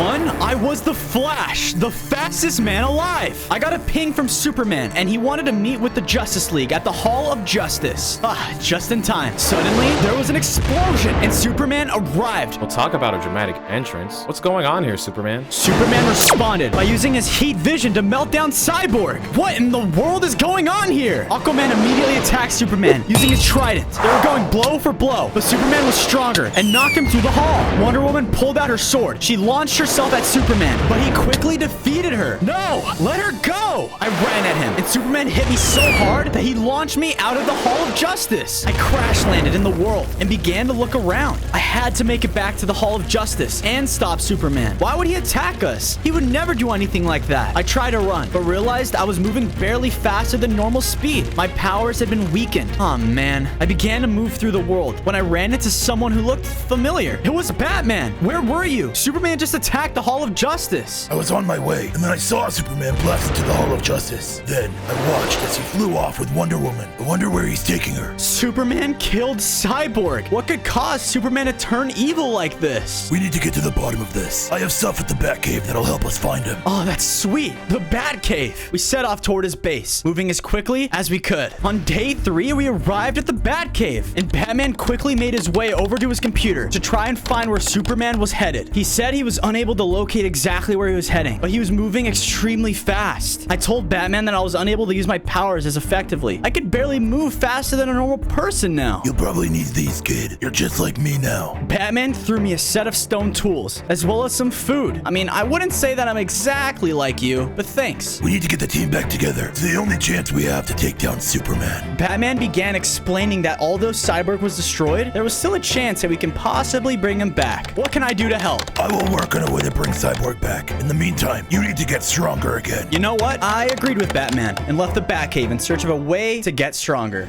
won? I was the Flash, the fastest man alive. I got a ping from Superman, and he wanted to meet with the Justice League at the Hall of Justice. Just in time. Suddenly, there was an explosion, and Superman arrived. We'll talk about a dramatic entrance. What's going on here, Superman? Superman responded by using his heat vision to melt down Cyborg. What in the world is going on here? Aquaman immediately attacked Superman using his trident. They were going blow for blow, but Superman was stronger and knocked him through the hall. Wonder Woman pulled out her sword. She launched herself at Superman, but he quickly defeated her. No, let her go. I ran at him, and Superman hit me so hard that he launched me out of the Hall of Justice. I crash landed in the world and began to look around. I had to make it back to the Hall of Justice and stop Superman. Why would he attack us? He would never do anything like that. I tried to run, but realized I was moving barely faster than normal speed. My powers had been weakened. Oh man. I began to move through the world when I ran into someone who looked familiar. It was Batman. Where were you? Superman just attacked the Hall of Justice. I was on my way, and then I saw Superman blast into the Hall of Justice. Then I watched as he flew off with Wonder Woman. I wonder where he's taking her. Superman killed Cyborg. What could cause Superman to turn evil like this? We need to get to the bottom of this. I have stuff at the Batcave that'll help us find him. Oh, that's sweet. The Batcave. We set off toward his base, moving as quickly as we could. On day 3, we arrived at the Batcave, and Batman quickly made his way over to his computer to try and find where Superman was headed. He said he was unable to locate exactly where he was heading, but he was moving extremely fast. I told Batman that I was unable to use my powers as effectively. I could barely move faster than a normal person now. You'll probably need these, kid. You're just like me now. Batman threw me a set of stone tools, as well as some food. I mean, I wouldn't say that I'm exactly like you, but thanks. We need to get the team back together. It's the only chance we have to take down Superman. Batman began explaining that although Cyborg was destroyed, there was still a chance that we can possibly bring him back. What can I do to help? I will work on a way to bring Cyborg back. In the meantime, you need to get stronger again. You know what? I agreed with Batman and left the Batcave in search of a way to get stronger.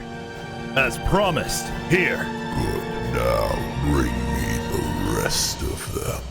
As promised, here. Good. Now bring me the rest of them.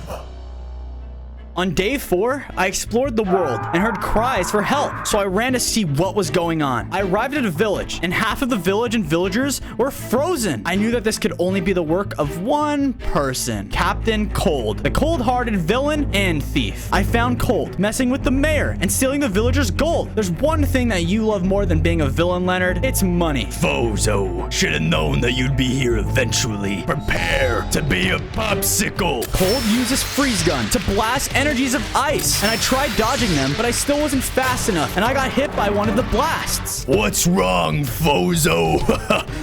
On day 4, I explored the world and heard cries for help, so I ran to see what was going on. I arrived at a village, and half of the village and villagers were frozen. I knew that this could only be the work of one person, Captain Cold, the cold-hearted villain and thief. I found Cold messing with the mayor and stealing the villagers' gold. There's one thing that you love more than being a villain, Leonard. It's money. Bozo, should have known that you'd be here eventually. Prepare to be a popsicle. Cold used his freeze gun to blast energies of ice, and I tried dodging them, but I still wasn't fast enough, and I got hit by one of the blasts. What's wrong, Fozo?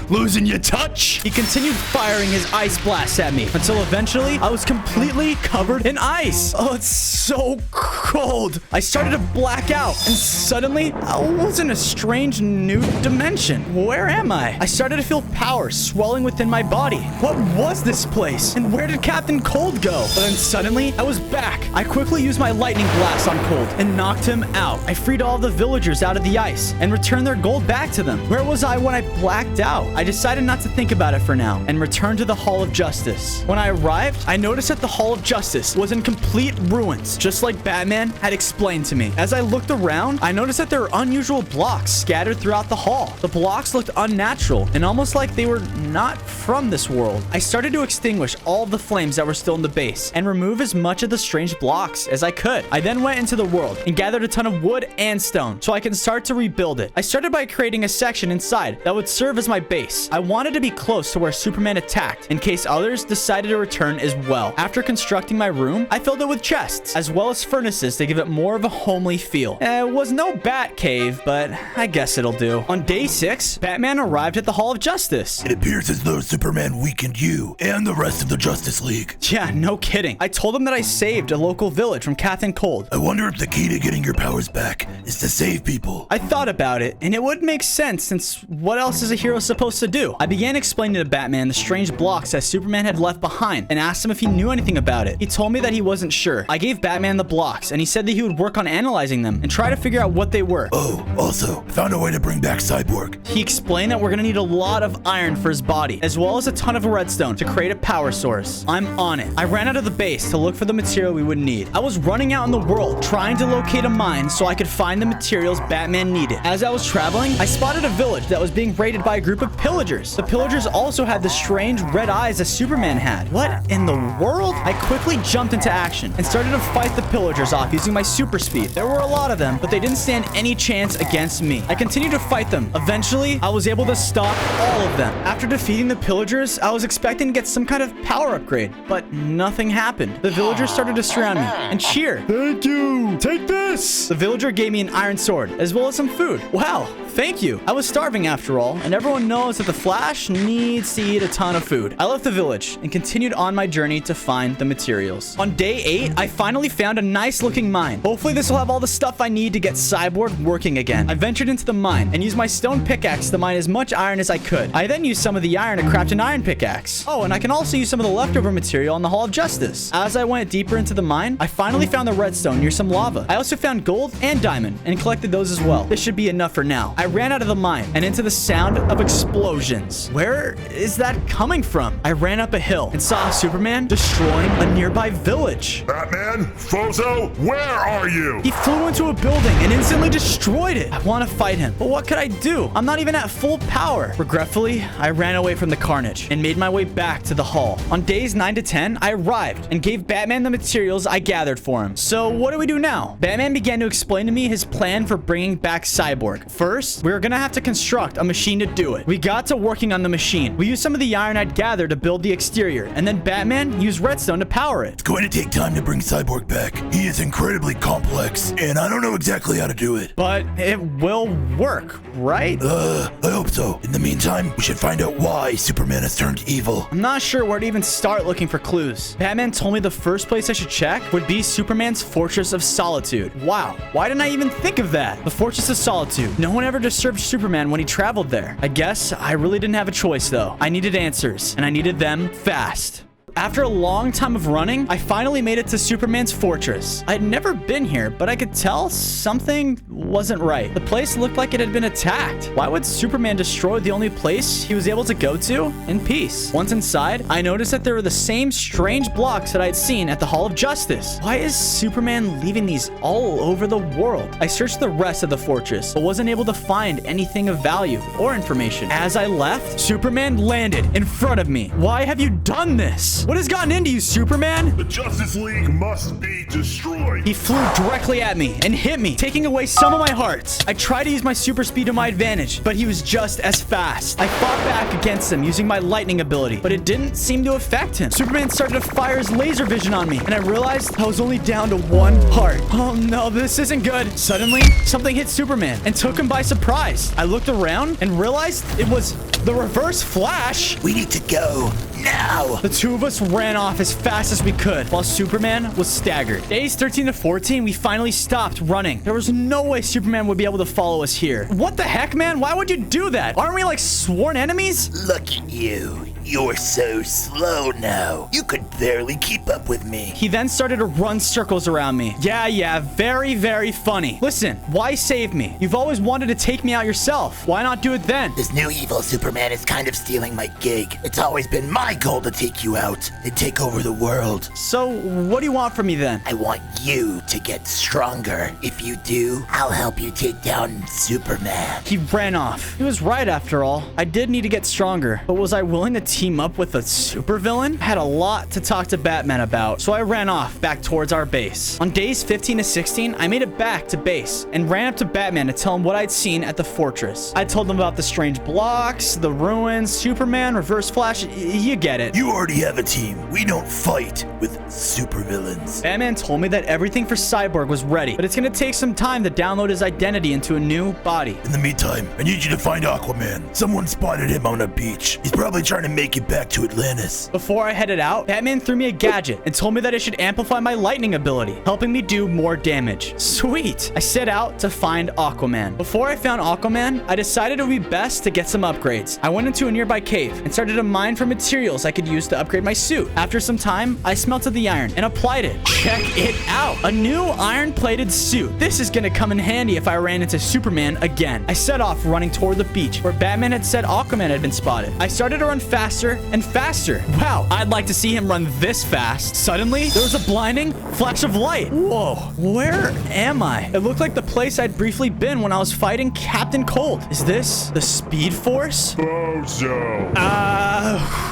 Losing your touch? He continued firing his ice blasts at me until eventually I was completely covered in ice. Oh, it's so cold. I started to black out, and suddenly I was in a strange new dimension. Where am I? I started to feel power swelling within my body. What was this place? And where did Captain Cold go? But then suddenly I was back. I quickly used my lightning blast on Cold and knocked him out. I freed all the villagers out of the ice and returned their gold back to them. Where was I when I blacked out? I decided not to think about it for now and returned to the Hall of Justice. When I arrived, I noticed that the Hall of Justice was in complete ruins, just like Batman had explained to me. As I looked around, I noticed that there were unusual blocks scattered throughout the hall. The blocks looked unnatural and almost like they were not from this world. I started to extinguish all of the flames that were still in the base and remove as much of the strange blocks as I could. I then went into the world and gathered a ton of wood and stone so I can start to rebuild it. I started by creating a section inside that would serve as my base. I wanted to be close to where Superman attacked in case others decided to return as well. After constructing my room, I filled it with chests as well as furnaces to give it more of a homely feel. It was no bat cave, but I guess it'll do. On day 6, Batman arrived at the Hall of Justice. It appears as though Superman weakened you and the rest of the Justice League. Yeah, no kidding. I told him that I saved a local village from Captain Cold. I wonder if the key to getting your powers back is to save people. I thought about it, and it would make sense since what else is a hero supposed to do? I began explaining to Batman the strange blocks that Superman had left behind and asked him if he knew anything about it. He told me that he wasn't sure. I gave Batman the blocks, and he said that he would work on analyzing them and try to figure out what they were. Oh, also, I found a way to bring back Cyborg. He explained that we're gonna need a lot of iron for his body, as well as a ton of redstone to create a power source. I'm on it. I ran out of the base to look for the material we would need. need. I was running out in the world, trying to locate a mine so I could find the materials Batman needed. As I was traveling, I spotted a village that was being raided by a group of pillagers. The pillagers also had the strange red eyes that Superman had. What in the world? I quickly jumped into action and started to fight the pillagers off using my super speed. There were a lot of them, but they didn't stand any chance against me. I continued to fight them. Eventually, I was able to stop all of them. After defeating the pillagers, I was expecting to get some kind of power upgrade, but nothing happened. The villagers started to surround me and cheer. Thank you. Take this. The villager gave me an iron sword, as well as some food. Wow, thank you. I was starving after all, and everyone knows that the Flash needs to eat a ton of food. I left the village and continued on my journey to find the materials. On day 8, I finally found a nice looking mine. Hopefully this will have all the stuff I need to get Cyborg working again. I ventured into the mine and used my stone pickaxe to mine as much iron as I could. I then used some of the iron to craft an iron pickaxe. Oh, and I can also use some of the leftover material on the Hall of Justice. As I went deeper into the mine, I finally found the redstone near some lava. I also found gold and diamond and collected those as well. This should be enough for now. I ran out of the mine and into the sound of explosions. Where is that coming from? I ran up a hill and saw Superman destroying a nearby village. Batman? Fozo? Where are you? He flew into a building and instantly destroyed it. I want to fight him, but what could I do? I'm not even at full power. Regretfully, I ran away from the carnage and made my way back to the hall. On days 9 to 10, I arrived and gave Batman the materials I gathered for him. So what do we do now? Batman began to explain to me his plan for bringing back Cyborg. First, we were gonna have to construct a machine to do it. We got to working on the machine. We used some of the iron I'd gathered to build the exterior, and then Batman used redstone to power it. It's going to take time to bring Cyborg back. He is incredibly complex, and I don't know exactly how to do it. But it will work, right? I hope so. In the meantime, we should find out why Superman has turned evil. I'm not sure where to even start looking for clues. Batman told me the first place I should check would be Superman's Fortress of Solitude. Wow, why didn't I even think of that? The Fortress of Solitude. No one ever disturbed Superman when he traveled there. I guess I really didn't have a choice though. I needed answers, and I needed them fast. After a long time of running, I finally made it to Superman's fortress. I'd never been here, but I could tell something wasn't right. The place looked like it had been attacked. Why would Superman destroy the only place he was able to go to in peace? Once inside, I noticed that there were the same strange blocks that I'd seen at the Hall of Justice. Why is Superman leaving these all over the world? I searched the rest of the fortress, but wasn't able to find anything of value or information. As I left, Superman landed in front of me. Why have you done this? What has gotten into you, Superman? The Justice League must be destroyed. He flew directly at me and hit me, taking away some of my hearts. I tried to use my super speed to my advantage, but he was just as fast. I fought back against him using my lightning ability, but it didn't seem to affect him. Superman started to fire his laser vision on me, and I realized I was only down to 1 heart. Oh no, this isn't good. Suddenly, something hit Superman and took him by surprise. I looked around and realized it was the Reverse Flash. We need to go now. The two of us ran off as fast as we could, while Superman was staggered. Days 13 to 14, we finally stopped running. There was no way Superman would be able to follow us here. What the heck, man? Why would you do that? Aren't we like sworn enemies? Look at you. You're so slow now. You could barely keep up with me. He then started to run circles around me. Yeah, very, very funny. Listen, why save me? You've always wanted to take me out yourself. Why not do it then? This new evil Superman is kind of stealing my gig. It's always been my goal to take you out and take over the world. So, what do you want from me then? I want you to get stronger. If you do, I'll help you take down Superman. He ran off. He was right after all. I did need to get stronger, but was I willing to team up with a supervillain? I had a lot to talk to Batman about, so I ran off back towards our base. On days 15 to 16, I made it back to base and ran up to Batman to tell him what I'd seen at the fortress. I told him about the strange blocks, the ruins, Superman, Reverse Flash, you get it. You already have a team. We don't fight with supervillains. Batman told me that everything for Cyborg was ready, but it's gonna take some time to download his identity into a new body. In the meantime, I need you to find Aquaman. Someone spotted him on a beach. He's probably trying to make it back to Atlantis. Before I headed out, Batman threw me a gadget and told me that I should amplify my lightning ability, helping me do more damage. Sweet! I set out to find Aquaman. Before I found Aquaman, I decided it would be best to get some upgrades. I went into a nearby cave and started to mine for materials I could use to upgrade my suit. After some time, I smelted the iron and applied it. Check it out! A new iron-plated suit. This is gonna come in handy if I ran into Superman again. I set off running toward the beach where Batman had said Aquaman had been spotted. I started to run fast faster and faster. Wow, I'd like to see him run this fast. Suddenly, there was a blinding flash of light. Whoa, where am I? It looked like the place I'd briefly been when I was fighting Captain Cold. Is this the Speed Force? Bozo!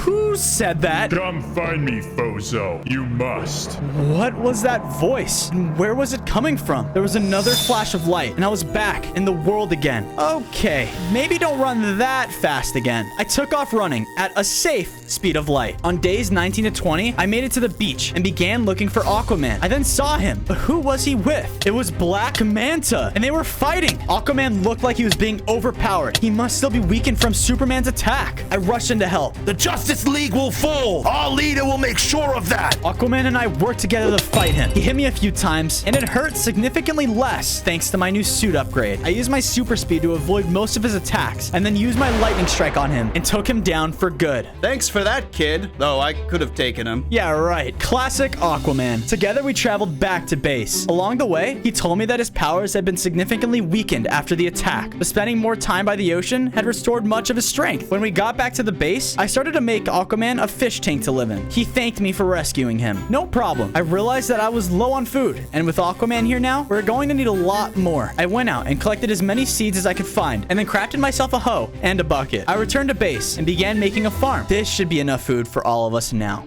Who said that? Come find me, Bozo. You must. What was that voice? And where was it coming from? There was another flash of light, and I was back in the world again. Okay, maybe don't run that fast again. I took off running at a safe speed of light. On days 19 to 20, I made it to the beach and began looking for Aquaman. I then saw him, but who was he with? It was Black Manta, and they were fighting. Aquaman looked like he was being overpowered. He must still be weakened from Superman's attack. I rushed in to help. The Justice League will fall. Our leader will make sure of that. Aquaman and I worked together to fight him. He hit me a few times, and it hurt significantly less thanks to my new suit upgrade. I used my super speed to avoid most of his attacks, and then used my lightning strike on him and took him down for good. Thanks for that, kid. Though I could have taken him. Yeah, right. Classic Aquaman. Together, we traveled back to base. Along the way, he told me that his powers had been significantly weakened after the attack, but spending more time by the ocean had restored much of his strength. When we got back to the base, I started to make Aquaman a fish tank to live in. He thanked me for rescuing him. No problem. I realized that I was low on food, and with Aquaman here now, we're going to need a lot more. I went out and collected as many seeds as I could find, and then crafted myself a hoe and a bucket. I returned to base and began making a farm. This should be enough food for all of us now.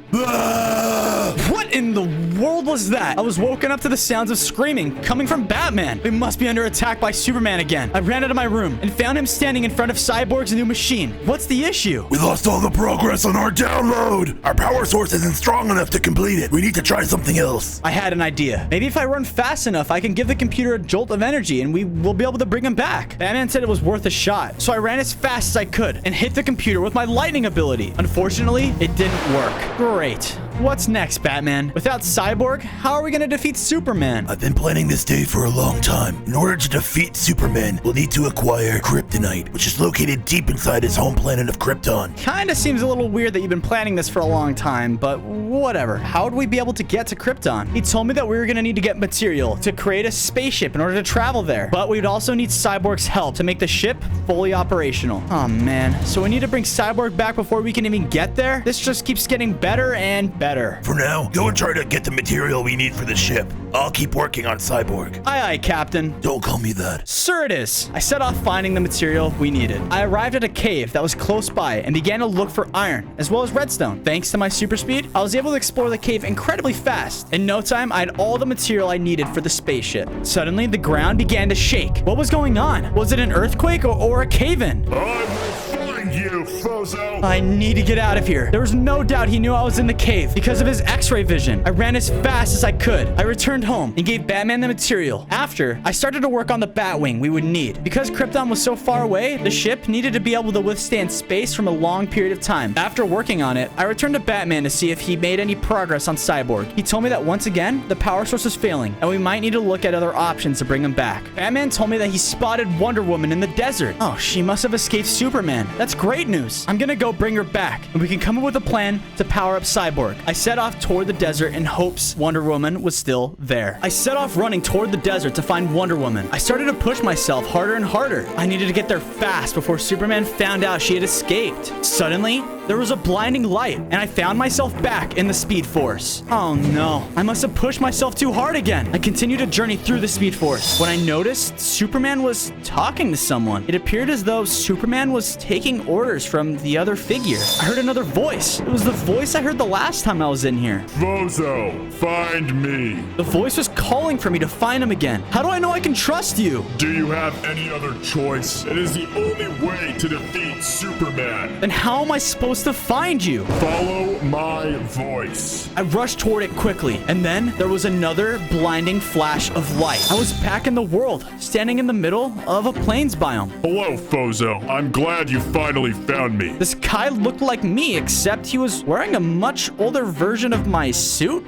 What in the world was that? I was woken up to the sounds of screaming coming from Batman. We must be under attack by Superman again. I ran out of my room and found him standing in front of Cyborg's new machine. What's the issue? We lost all the progress on our download. Our power source isn't strong enough to complete it. We need to try something else. I had an idea. Maybe if I run fast enough, I can give the computer a jolt of energy and we will be able to bring him back. Batman said it was worth a shot, so I ran as fast as I could and hit the computer with my lightning ability. Unfortunately, it didn't work. Great. What's next, Batman? Without Cyborg, how are we going to defeat Superman? I've been planning this day for a long time. In order to defeat Superman, we'll need to acquire Kryptonite, which is located deep inside his home planet of Krypton. Kinda seems a little weird that you've been planning this for a long time, but whatever. How would we be able to get to Krypton? He told me that we were gonna need to get material to create a spaceship in order to travel there, but we'd also need Cyborg's help to make the ship fully operational. Oh man, so we need to bring Cyborg back before we can even get there? This just keeps getting better and better. For now, go and try to get the material we need for the ship. I'll keep working on Cyborg. Aye, aye, Captain. Don't call me that. Sir it is. I set off finding the material we needed. I arrived at a cave that was close by and began to look for iron, as well as redstone. Thanks to my super speed, I was able to explore the cave incredibly fast. In no time, I had all the material I needed for the spaceship. Suddenly, the ground began to shake. What was going on? Was it an earthquake or a cave-in? You, Bozo! I need to get out of here. There was no doubt he knew I was in the cave because of his x-ray vision. I ran as fast as I could. I returned home and gave Batman the material. After, I started to work on the Batwing we would need. Because Krypton was so far away, the ship needed to be able to withstand space from a long period of time. After working on it, I returned to Batman to see if he made any progress on Cyborg. He told me that once again, the power source was failing, and we might need to look at other options to bring him back. Batman told me that he spotted Wonder Woman in the desert. Oh, she must have escaped Superman. That's great news. I'm gonna go bring her back, and we can come up with a plan to power up Cyborg. I set off toward the desert in hopes Wonder Woman was still there. I set off running toward the desert to find Wonder Woman. I started to push myself harder and harder. I needed to get there fast before Superman found out she had escaped. Suddenly, there was a blinding light, and I found myself back in the Speed Force. Oh no, I must have pushed myself too hard again. I continued to journey through the Speed Force when I noticed Superman was talking to someone. It appeared as though Superman was taking orders from the other figure. I heard another voice. It was the voice I heard the last time I was in here. Bozo, find me. The voice was calling for me to find him again. How do I know I can trust you? Do you have any other choice? It is the only way to defeat Superman. Then how am I supposed to find you? Follow my voice. I rushed toward it quickly, and then there was another blinding flash of light. I was back in the world, standing in the middle of a plains biome. Hello, Bozo. I'm glad you finally found me. This guy looked like me, except he was wearing a much older version of my suit.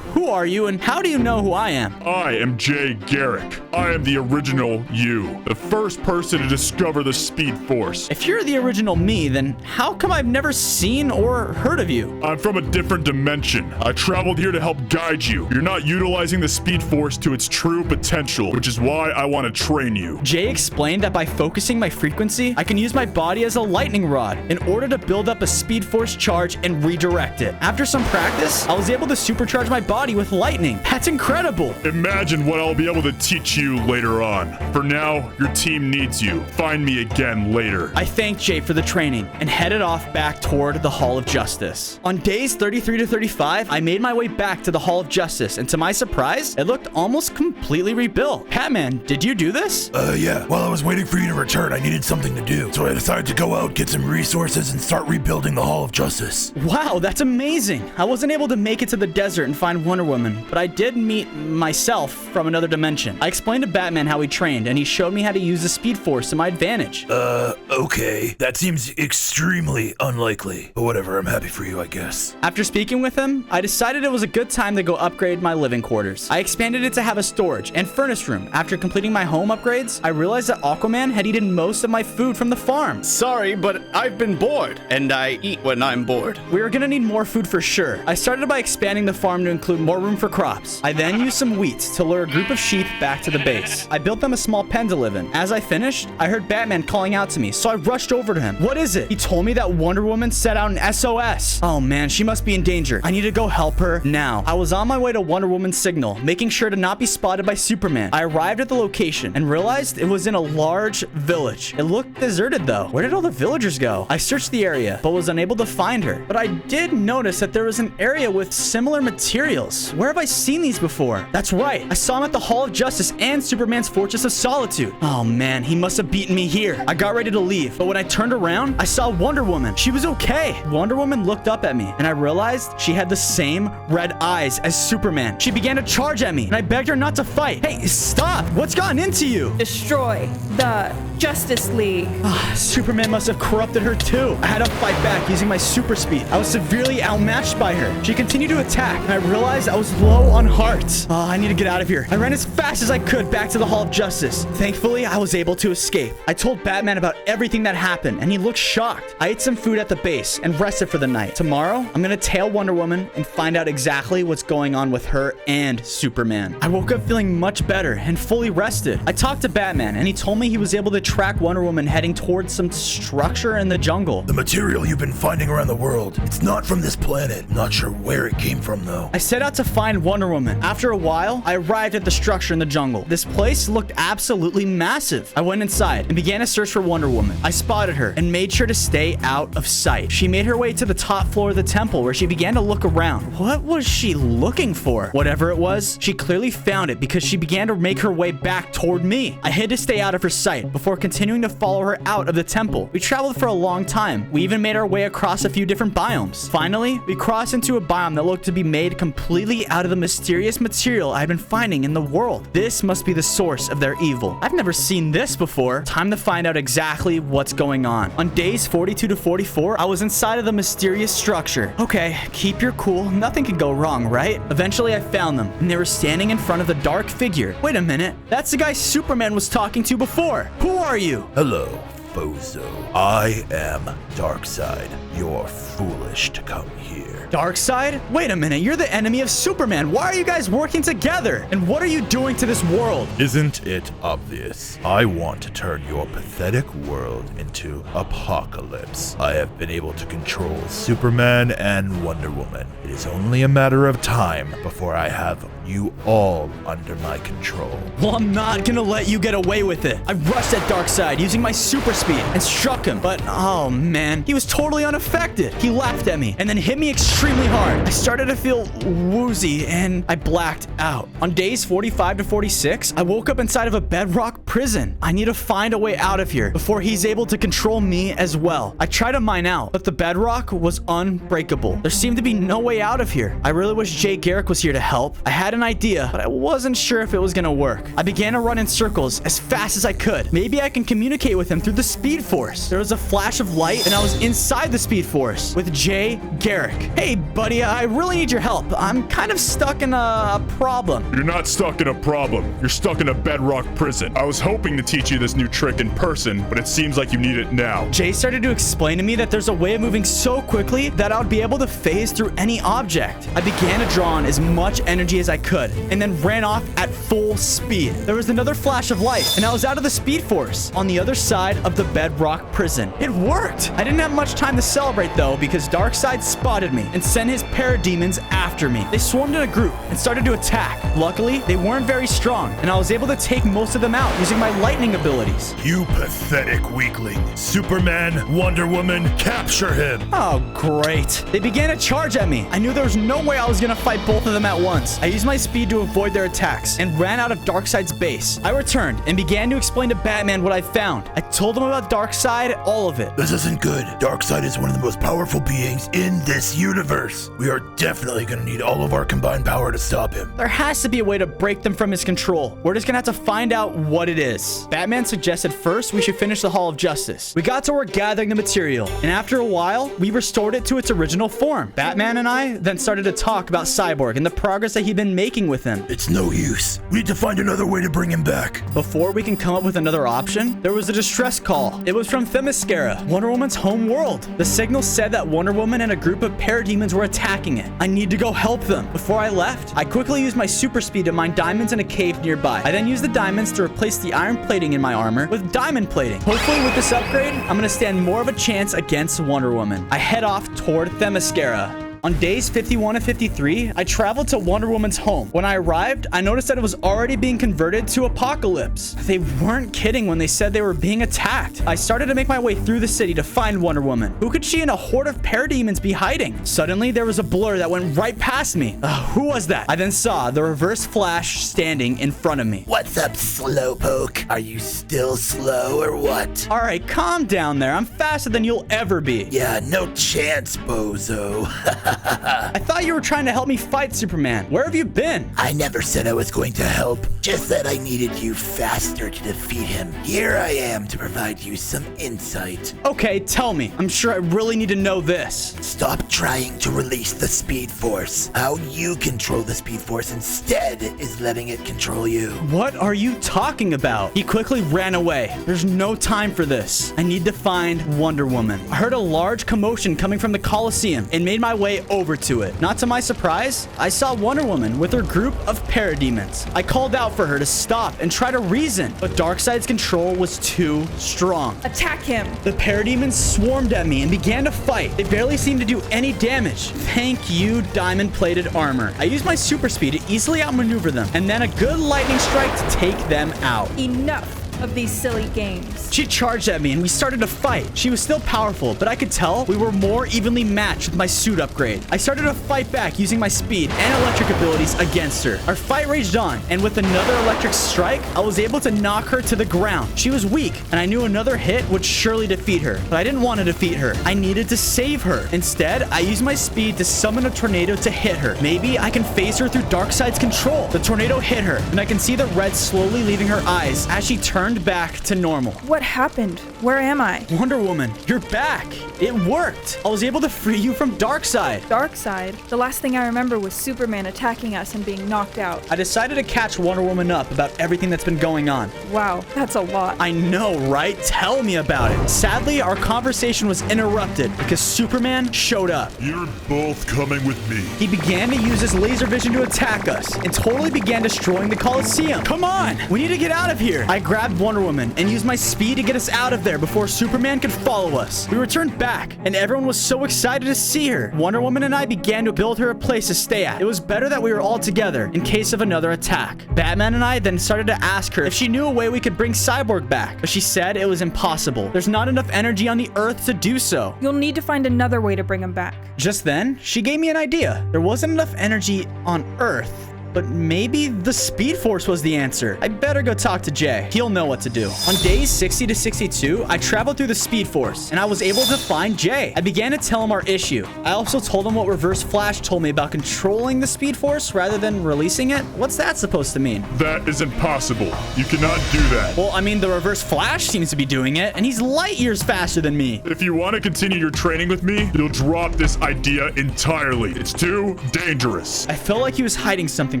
Who are you and how do you know who I am? I am Jay Garrick. I am the original you, the first person to discover the Speed Force. If you're the original me, then how come I've never seen or heard of you? I'm from a different dimension. I traveled here to help guide you. You're not utilizing the Speed Force to its true potential, which is why I want to train you. Jay explained that by focusing my frequency, I can use my body as a lightning rod in order to build up a Speed Force charge and redirect it. After some practice, I was able to supercharge my body with lightning. That's incredible. Imagine what I'll be able to teach you later on. For now, your team needs you. Find me again later. I thanked Jay for the training and headed off back toward the Hall of Justice. On days 33 to 35, I made my way back to the Hall of Justice, and to my surprise, it looked almost completely rebuilt. Batman, did you do this? Yeah. While I was waiting for you to return, I needed something to do. So I decided to go out, get some resources, and start rebuilding the Hall of Justice. Wow, that's amazing. I wasn't able to make it to the desert and find Wonder Woman, but I did meet myself from another dimension. I explained to Batman how he trained, and he showed me how to use the Speed Force to my advantage. Okay. That seems extremely unlikely. But whatever, I'm happy for you, I guess. After speaking with him, I decided it was a good time to go upgrade my living quarters. I expanded it to have a storage and furnace room. After completing my home upgrades, I realized that Aquaman had eaten most of my food from the farm. Sorry, but I've been bored, and I eat when I'm bored. We are gonna need more food for sure. I started by expanding the farm to include more room for crops. I then used some wheat to lure a group of sheep back to the base. I built them a small pen to live in. As I finished, I heard Batman calling out to me, so I rushed over to him. What is it? He told me that Wonder Woman set out an SOS. Oh man, she must be in danger. I need to go help her now. I was on my way to Wonder Woman's signal, making sure to not be spotted by Superman. I arrived at the location and realized it was in a large village. It looked deserted though. Where did all the villagers go? I searched the area, but was unable to find her. But I did notice that there was an area with similar materials. Where have I seen these before? That's right. I saw him at the Hall of Justice and Superman's Fortress of Solitude. Oh man, he must have beaten me here. I got ready to leave, but when I turned around, I saw Wonder Woman. She was okay. Wonder Woman looked up at me, and I realized she had the same red eyes as Superman. She began to charge at me, and I begged her not to fight. Hey, stop! What's gotten into you? Destroy the Justice League. Superman must have corrupted her too. I had to fight back using my super speed. I was severely outmatched by her. She continued to attack, and I realized I was low on hearts. I need to get out of here. I ran as fast as I could back to the Hall of Justice. Thankfully, I was able to escape. I told Batman about everything that happened, and he looked shocked. I ate some food at the base and rested for the night. Tomorrow, I'm gonna tail Wonder Woman and find out exactly what's going on with her and Superman. I woke up feeling much better and fully rested. I talked to Batman, and he told me he was able to track Wonder Woman heading towards some structure in the jungle. The material you've been finding around the world, it's not from this planet. Not sure where it came from, though. I set out to find Wonder Woman. After a while, I arrived at the structure in the jungle. This place looked absolutely massive. I went inside and began to search for Wonder Woman. I spotted her and made sure to stay out of sight. She made her way to the top floor of the temple where she began to look around. What was she looking for? Whatever it was, she clearly found it because she began to make her way back toward me. I had to stay out of her sight before continuing to follow her out of the temple. We traveled for a long time. We even made our way across a few different biomes. Finally, we crossed into a biome that looked to be made completely out of the mysterious material I've been finding in the world. This must be the source of their evil. I've never seen this before. Time to find out exactly what's going on. On days 42 to 44, I was inside of the mysterious structure. Okay, keep your cool. Nothing can go wrong, right? Eventually, I found them, and they were standing in front of the dark figure. Wait a minute. That's the guy Superman was talking to before. Who are you? Hello, Bozo. I am Darkseid. You're foolish to come here. Darkseid? Wait a minute, you're the enemy of Superman. Why are you guys working together? And what are you doing to this world? Isn't it obvious? I want to turn your pathetic world into apocalypse. I have been able to control Superman and Wonder Woman. It is only a matter of time before I have you all under my control. Well, I'm not gonna let you get away with it. I rushed at Darkseid using my super speed and struck him, but oh man, he was totally unaffected. He laughed at me and then hit me extremely hard. I started to feel woozy and I blacked out. On days 45 to 46, I woke up inside of a bedrock prison. I need to find a way out of here before he's able to control me as well. I tried to mine out, but the bedrock was unbreakable. There seemed to be no way out of here. I really wish Jay Garrick was here to help. I had had an idea, but I wasn't sure if it was gonna work. I began to run in circles as fast as I could. Maybe I can communicate with him through the Speed Force. There was a flash of light, and I was inside the Speed Force with Jay Garrick. Hey, buddy, I really need your help. I'm kind of stuck in a problem. You're not stuck in a problem. You're stuck in a bedrock prison. I was hoping to teach you this new trick in person, but it seems like you need it now. Jay started to explain to me that there's a way of moving so quickly that I would be able to phase through any object. I began to draw on as much energy as I could and then ran off at full speed. There was another flash of light and I was out of the Speed Force on the other side of the bedrock prison. It worked. I didn't have much time to celebrate though because Darkseid spotted me and sent his parademons after me. They swarmed in a group and started to attack. Luckily, they weren't very strong and I was able to take most of them out using my lightning abilities. You pathetic weakling. Superman, Wonder Woman, capture him. Oh, great. They began to charge at me. I knew there was no way I was going to fight both of them at once. I used my speed to avoid their attacks and ran out of Darkseid's base. I returned and began to explain to Batman what I found. I told him about Darkseid, all of it. This isn't good. Darkseid is one of the most powerful beings in this universe. We are definitely going to need all of our combined power to stop him. There has to be a way to break them from his control. We're just going to have to find out what it is. Batman suggested first we should finish the Hall of Justice. We got to work gathering the material, and after a while, we restored it to its original form. Batman and I then started to talk about Cyborg and the progress that he'd been making with him. It's no use. We need to find another way to bring him back. Before we can come up with another option, there was a distress call. It was from Themyscira, Wonder Woman's home world. The signal said that Wonder Woman and a group of parademons were attacking it. I need to go help them. Before I left, I quickly used my super speed to mine diamonds in a cave nearby. I then used the diamonds to replace the iron plating in my armor with diamond plating. Hopefully with this upgrade, I'm gonna stand more of a chance against Wonder Woman. I head off toward Themyscira. On days 51 and 53, I traveled to Wonder Woman's home. When I arrived, I noticed that it was already being converted to Apocalypse. They weren't kidding when they said they were being attacked. I started to make my way through the city to find Wonder Woman. Who could she and a horde of parademons be hiding? Suddenly, there was a blur that went right past me. Who was that? I then saw the Reverse Flash standing in front of me. What's up, Slowpoke? Are you still slow or what? All right, calm down there. I'm faster than you'll ever be. Yeah, no chance, bozo. I thought you were trying to help me fight Superman. Where have you been? I never said I was going to help, just that I needed you faster to defeat him. Here I am to provide you some insight. Okay, tell me. I'm sure I really need to know this. Stop trying to release the Speed Force. How you control the Speed Force instead is letting it control you. What are you talking about? He quickly ran away. There's no time for this. I need to find Wonder Woman. I heard a large commotion coming from the Coliseum and made my way over to it. Not to my surprise, I saw Wonder Woman with her group of parademons. I called out for her to stop and try to reason, but Darkseid's control was too strong. Attack him. The parademons swarmed at me and began to fight. They barely seemed to do any damage. Thank you, diamond-plated armor. I used my super speed to easily outmaneuver them, and then a good lightning strike to take them out. Enough of these silly games. She charged at me and we started to fight. She was still powerful, but I could tell we were more evenly matched with my suit upgrade. I started to fight back using my speed and electric abilities against her. Our fight raged on, and with another electric strike, I was able to knock her to the ground. She was weak, and I knew another hit would surely defeat her, but I didn't want to defeat her. I needed to save her. Instead, I used my speed to summon a tornado to hit her. Maybe I can phase her through Darkseid's control. The tornado hit her, and I can see the red slowly leaving her eyes as she turned back to normal. What happened? Where am I? Wonder Woman, you're back. It worked. I was able to free you from Darkseid. Darkseid? The last thing I remember was Superman attacking us and being knocked out. I decided to catch Wonder Woman up about everything that's been going on. Wow, that's a lot. I know, right? Tell me about it. Sadly, our conversation was interrupted because Superman showed up. You're both coming with me. He began to use his laser vision to attack us and totally began destroying the Coliseum. Come on, we need to get out of here. I grabbed Wonder Woman and used my speed to get us out of there before Superman could follow us. We returned back and everyone was so excited to see her. Wonder Woman and I began to build her a place to stay at. It was better that we were all together in case of another attack. Batman and I then started to ask her if she knew a way we could bring Cyborg back, but she said it was impossible. There's not enough energy on the Earth to do so. You'll need to find another way to bring him back. Just then, she gave me an idea. There wasn't enough energy on Earth. But maybe the Speed Force was the answer. I better go talk to Jay. He'll know what to do. On days 60 to 62, I traveled through the Speed Force, and I was able to find Jay. I began to tell him our issue. I also told him what Reverse Flash told me about controlling the Speed Force rather than releasing it. What's that supposed to mean? That is impossible. You cannot do that. Well, I mean, the Reverse Flash seems to be doing it, and he's light years faster than me. If you want to continue your training with me, you'll drop this idea entirely. It's too dangerous. I felt like he was hiding something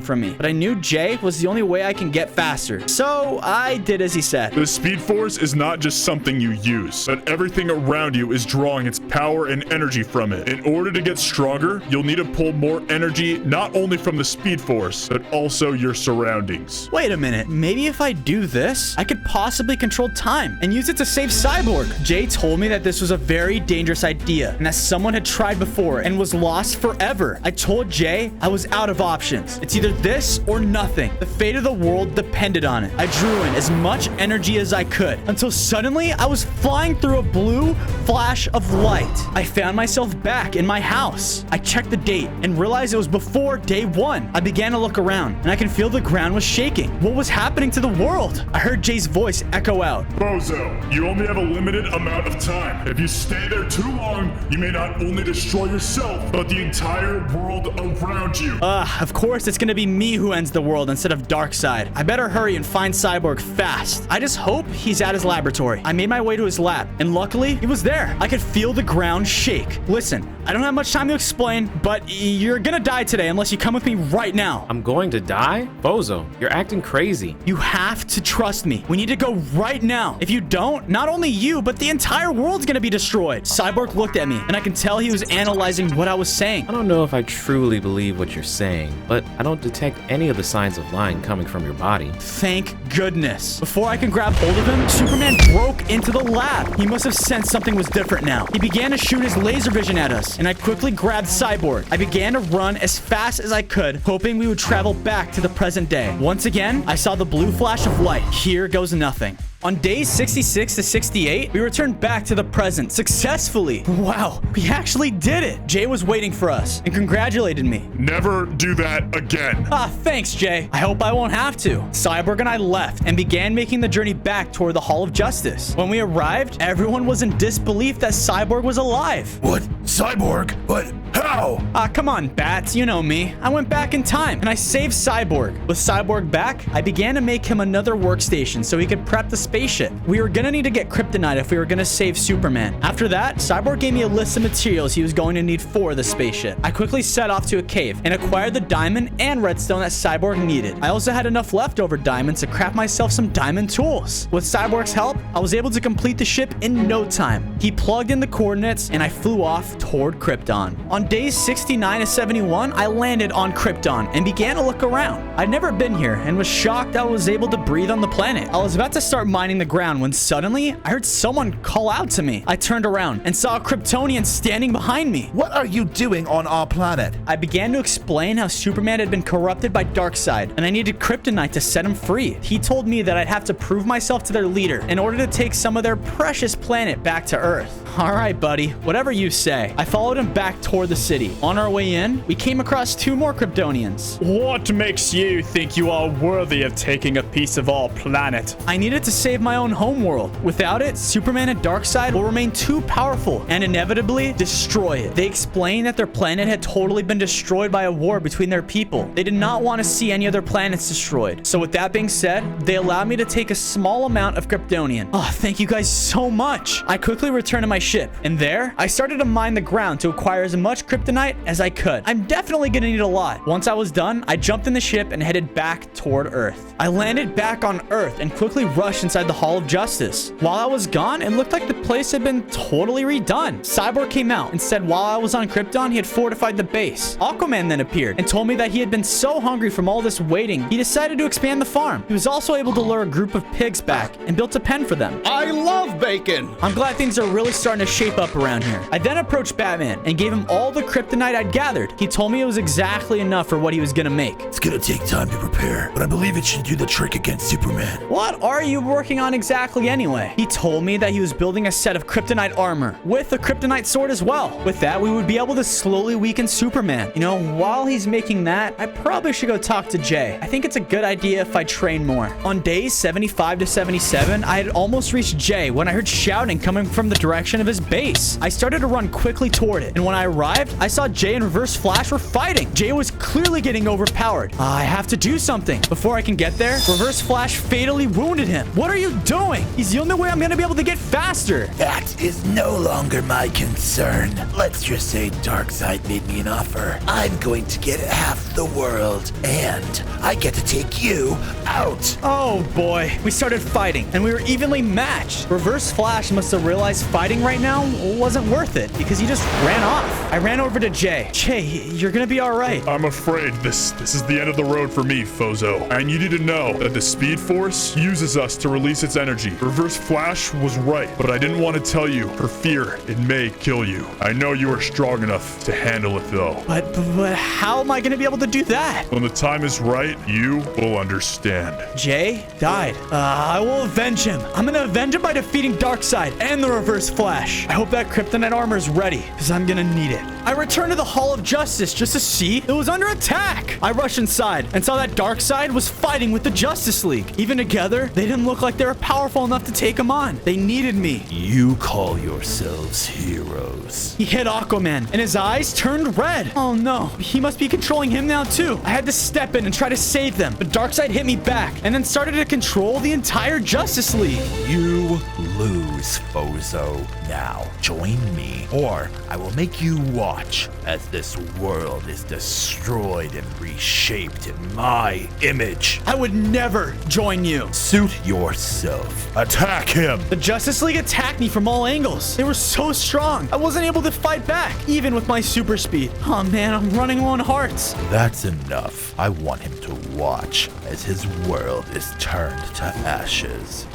from me, but I knew Jay was the only way I can get faster. So I did as he said. The Speed Force is not just something you use, but everything around you is drawing its power and energy from it. In order to get stronger, you'll need to pull more energy not only from the Speed Force, but also your surroundings. Wait a minute, maybe if I do this, I could possibly control time and use it to save Cyborg. Jay told me that this was a very dangerous idea and that someone had tried before and was lost forever. I told Jay I was out of options. It's either this or nothing. The fate of the world depended on it. I drew in as much energy as I could until suddenly I was flying through a blue flash of light. I found myself back in my house. I checked the date and realized it was before day 1. I began to look around and I could feel the ground was shaking. What was happening to the world? I heard Jay's voice echo out. Bozo, you only have a limited amount of time. If you stay there too long, you may not only destroy yourself, but the entire world around you. Of course it's gonna be me who ends the world instead of Darkseid. I better hurry and find Cyborg fast. I just hope he's at his laboratory. I made my way to his lab, and luckily, he was there. I could feel the ground shake. Listen, I don't have much time to explain, but you're gonna die today unless you come with me right now. I'm going to die? Bozo, you're acting crazy. You have to trust me. We need to go right now. If you don't, not only you, but the entire world's gonna be destroyed. Cyborg looked at me, and I can tell he was analyzing what I was saying. I don't know if I truly believe what you're saying, but I don't detect any of the signs of lying coming from your body. Thank goodness. Before I can grab hold of him, Superman broke into the lab. He must have sensed something was different now. He began to shoot his laser vision at us, and I quickly grabbed Cyborg. I began to run as fast as I could, hoping we would travel back to the present day. Once again, I saw the blue flash of light. Here goes nothing. On days 66 to 68, we returned back to the present successfully. Wow, we actually did it. Jay was waiting for us and congratulated me. Never do that again. Thanks, Jay. I hope I won't have to. Cyborg and I left and began making the journey back toward the Hall of Justice. When we arrived, everyone was in disbelief that Cyborg was alive. What? Cyborg? But how? Come on, Bats. You know me. I went back in time and I saved Cyborg. With Cyborg back, I began to make him another workstation so he could prep the spaceship. We were gonna need to get kryptonite if we were gonna save Superman. After that, Cyborg gave me a list of materials he was going to need for the spaceship. I quickly set off to a cave and acquired the diamond and redstone that Cyborg needed. I also had enough leftover diamonds to craft myself some diamond tools. With Cyborg's help, I was able to complete the ship in no time. He plugged in the coordinates and I flew off toward Krypton. On days 69 to 71, I landed on Krypton and began to look around. I'd never been here and was shocked I was able to breathe on the planet. I was about to start mining the ground when suddenly I heard someone call out to me. I turned around and saw a Kryptonian standing behind me. What are you doing on our planet? I began to explain how Superman had been corrupted by Darkseid and I needed kryptonite to set him free. He told me that I'd have to prove myself to their leader in order to take some of their precious planet back to Earth. All right, buddy, whatever you say. I followed him back toward the city. On our way in, we came across 2 more Kryptonians. What makes you think you are worthy of taking a piece of our planet? I needed to save my own homeworld. Without it, Superman and Darkseid will remain too powerful and inevitably destroy it. They explained that their planet had totally been destroyed by a war between their people. They did not want to see any other planets destroyed. So with that being said, they allowed me to take a small amount of Kryptonian. Oh, thank you guys so much. I quickly returned to my ship, and there, I started to mine the ground to acquire as much kryptonite as I could. I'm definitely gonna need a lot. Once I was done, I jumped in the ship and headed back toward Earth. I landed back on Earth and quickly rushed inside the Hall of Justice. While I was gone, it looked like the place had been totally redone. Cyborg came out and said while I was on Krypton, he had fortified the base. Aquaman then appeared and told me that he had been so hungry from all this waiting, he decided to expand the farm. He was also able to lure a group of pigs back and built a pen for them. I love bacon. I'm glad things are really starting to shape up around here. I then approached approached Batman and gave him all the kryptonite I'd gathered. He told me it was exactly enough for what he was gonna make. It's gonna take time to prepare, but I believe it should do the trick against Superman. What are you working on exactly anyway? He told me that he was building a set of kryptonite armor with a kryptonite sword as well. With that, we would be able to slowly weaken Superman. You know, while he's making that, I probably should go talk to Jay. I think it's a good idea if I train more. On days 75 to 77, I had almost reached Jay when I heard shouting coming from the direction of his base. I started to run quickly toward it, and when I arrived, I saw Jay and Reverse Flash were fighting. Jay was clearly getting overpowered. I have to do something. Before I can get there, Reverse Flash fatally wounded him. What are you doing? He's the only way I'm gonna be able to get faster. That is no longer my concern. Let's just say Darkseid made me an offer. I'm going to get half the world, and I get to take you out. Oh boy, we started fighting and we were evenly matched. Reverse Flash must have realized fighting right now wasn't worth it because he just ran off. I ran over to Jay. Jay, you're gonna be all right. I'm afraid this is the end of the road for me, Fozo. I need you to know that the Speed Force uses us to release its energy. Reverse Flash was right, but I didn't want to tell you for fear it may kill you. I know you are strong enough to handle it though. But how am I gonna be able to do that? When the time is right, you will understand. Jay died. I will avenge him. I'm gonna avenge him by defeating Darkseid and the Reverse Flash. I hope that kryptonite armor is ready, because I'm gonna need it. I returned to the Hall of Justice just to see it was under attack. I rushed inside and saw that Darkseid was fighting with the Justice League. Even together, they didn't look like they were powerful enough to take him on. They needed me. You call yourselves heroes. He hit Aquaman, and his eyes turned red. Oh no, he must be controlling him now too. I had to step in and try to save them, but Darkseid hit me back and then started to control the entire Justice League. You lose, Fozo. Now, join me, or I will make you watch as this world is destroyed and reshaped in my image. I would never join you. Suit yourself. Attack him! The Justice League attacked me from all angles. They were so strong. I wasn't able to fight back, even with my super speed. Oh man, I'm running low on hearts. That's enough. I want him to watch as his world is turned to ashes.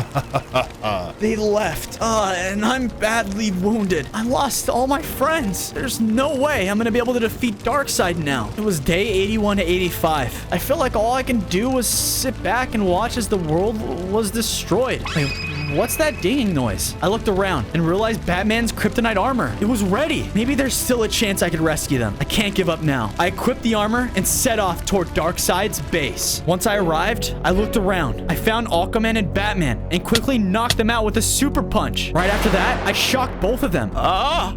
They left, and I'm badly wounded. I lost all my friends. There's no way I'm gonna be able to defeat Darkseid now. It was day 81 to 85. I feel like all I can do was sit back and watch as the world was destroyed. Wait, what's that dinging noise? I looked around and realized Batman's kryptonite armor. It was ready. Maybe there's still a chance I could rescue them. I can't give up now. I equipped the armor and set off toward Darkseid's base. Once I arrived, I looked around. I found Aquaman and Batman and quickly knocked them out with a super punch. Right after that, I shocked both of them.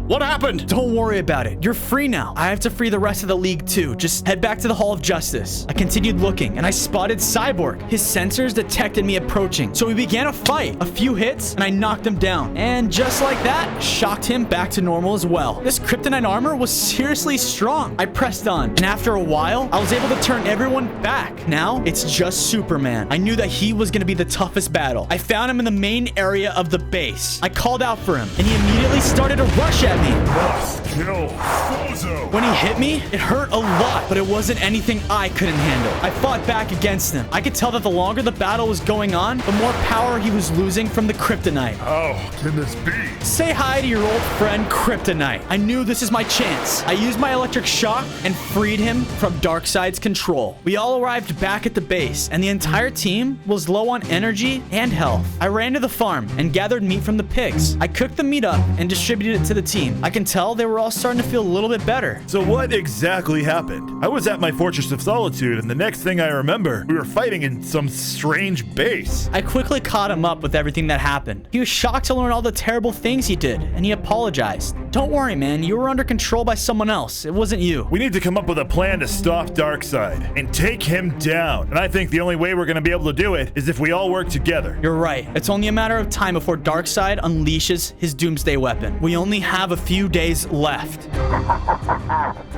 What happened? Don't worry about it. You're free now. I have to free the rest of the league too. Just head back to the Hall of Justice. I continued looking and I spotted Cyborg. His sensors detected me approaching, so we began a fight. A few hits and I knocked him down. And just like that, shocked him back to normal as well. This kryptonite armor was seriously strong. I pressed on, and after a while, I was able to turn everyone back. Now, it's just Superman. I knew that he was going to be the toughest battle. I found him in the main area of the base. I called out for him, and he immediately started to rush at me. Must kill Fozo. When he hit me, it hurt a lot, but it wasn't anything I couldn't handle. I fought back against him. I could tell that the longer the battle was going on, the more power he was losing from the kryptonite. How can this be? Say hi to your old friend Kryptonite. I knew this is my chance. I used my electric shock and freed him from Darkseid's control. We all arrived back at the base, and the entire team was low on energy and health. I ran to the farm and gathered meat from the pigs. I cooked the meat up and distributed it to the team. I can tell they were all starting to feel a little bit better. So what exactly happened? I was at my Fortress of Solitude, and the next thing I remember, we were fighting in some strange base. I quickly caught him up with everything that happened. He was shocked to learn all the terrible things he did, and he apologized. Don't worry, man. You were under control by someone else. It wasn't you. We need to come up with a plan to stop Darkseid and take him down. And I think the only way we're going to be able to do it is if we all work together. You're right. It's only a matter of time before Darkseid unleashes his doomsday weapon. We only have a few days left.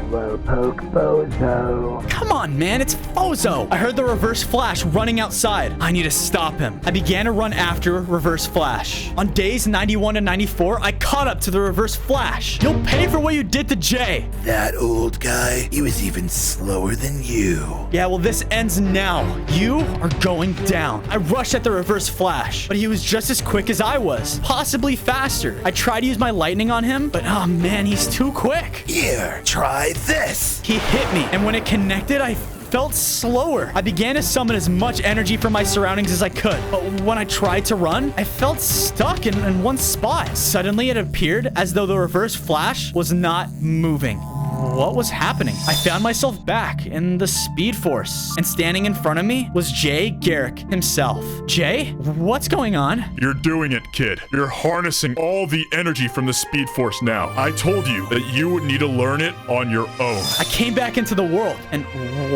Slowpoke Bozo. Come on, man. It's Fozo! I heard the Reverse Flash running outside. I need to stop him. I began to run after Reverse Flash. On days 91 and 94, I caught up to the Reverse Flash. You'll pay for what you did to Jay. That old guy, he was even slower than you. Yeah, well, this ends now. You are going down. I rushed at the Reverse Flash, but he was just as quick as I was, possibly faster. I tried to use my lightning on him, but oh man, he's too quick. Here, try this. He hit me, and when it connected, I felt slower. I began to summon as much energy from my surroundings as I could, but when I tried to run, I felt stuck in one spot. Suddenly, it appeared as though the Reverse Flash was not moving. What was happening? I found myself back in the Speed Force, and standing in front of me was Jay Garrick himself. Jay, what's going on? You're doing it, kid. You're harnessing all the energy from the Speed Force now. I told you that you would need to learn it on your own. I came back into the world, and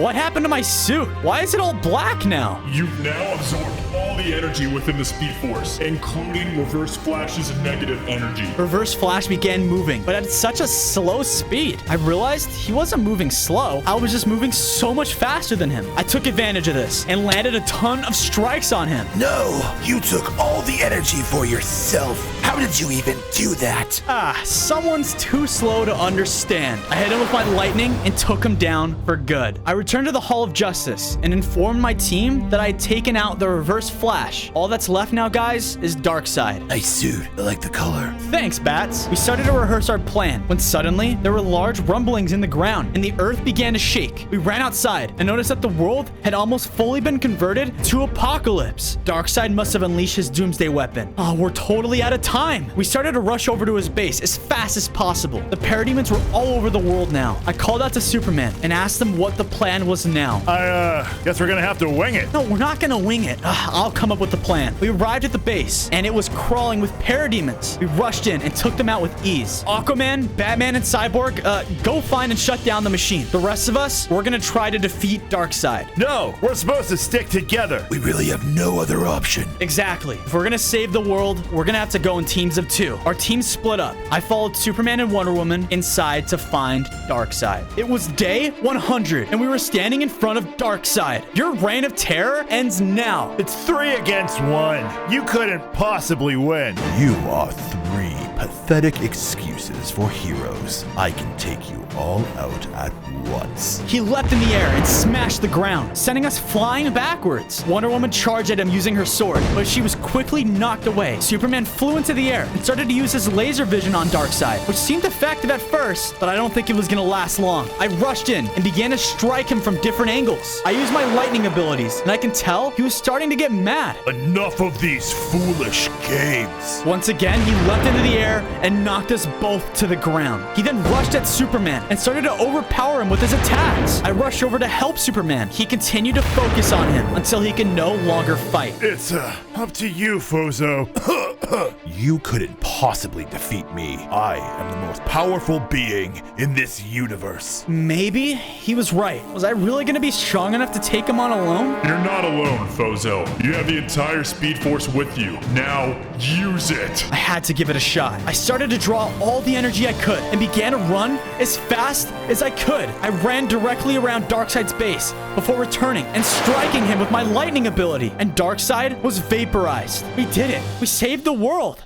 what happened to my suit? Why is it all black now? You've now absorbed all the energy within the Speed Force, including Reverse Flash's negative energy. Reverse Flash began moving, but at such a slow speed. I realized he wasn't moving slow. I was just moving so much faster than him. I took advantage of this and landed a ton of strikes on him. No, you took all the energy for yourself. How did you even do that? Someone's too slow to understand. I hit him with my lightning and took him down for good. I returned to the Hall of Justice and informed my team that I had taken out the Reverse Flash. All that's left now, guys, is Darkseid. Nice suit. I like the color. Thanks, Bats. We started to rehearse our plan when suddenly there were large rumblings in the ground and the earth began to shake. We ran outside and noticed that the world had almost fully been converted to Apocalypse. Darkseid must have unleashed his doomsday weapon. Oh, we're totally out of time. We started to rush over to his base as fast as possible. The parademons were all over the world now. I called out to Superman and asked him what the plan was now. I guess we're gonna have to wing it. No, we're not gonna wing it. I'll come up with the plan. We arrived at the base and it was crawling with parademons. We rushed in and took them out with ease. Aquaman, Batman, and Cyborg, go find and shut down the machine. The rest of us, we're gonna try to defeat Darkseid. No, we're supposed to stick together. We really have no other option. Exactly. If we're gonna save the world, we're gonna have to go in teams of 2. Our team split up. I followed Superman and Wonder Woman inside to find Darkseid. It was day 100, and we were standing in front of Darkseid. Your reign of terror ends now. It's 3 against 1. You couldn't possibly win. You are 3 pathetic excuses for heroes. I can take you all out at once. He leapt in the air and smashed the ground, sending us flying backwards. Wonder Woman charged at him using her sword, but she was quickly knocked away. Superman flew into the air and started to use his laser vision on Darkseid, which seemed effective at first, but I don't think it was gonna last long. I rushed in and began to strike him from different angles. I used my lightning abilities, and I can tell he was starting to get mad. Enough of these foolish games. Once again, he leapt into the air and knocked us both to the ground. He then rushed at Superman and started to overpower him with his attacks. I rushed over to help Superman. He continued to focus on him until he could no longer fight. It's up to you, Fozo. You couldn't possibly defeat me. I am the most powerful being in this universe. Maybe he was right. Was I really going to be strong enough to take him on alone? You're not alone, Fozo. You have the entire Speed Force with you. Now, use it. I had to give it a shot. I started to draw all the energy I could and began to run as fast as I could. I ran directly around Darkseid's base before returning and striking him with my lightning ability, and Darkseid was vaporized. We did it. We saved the world.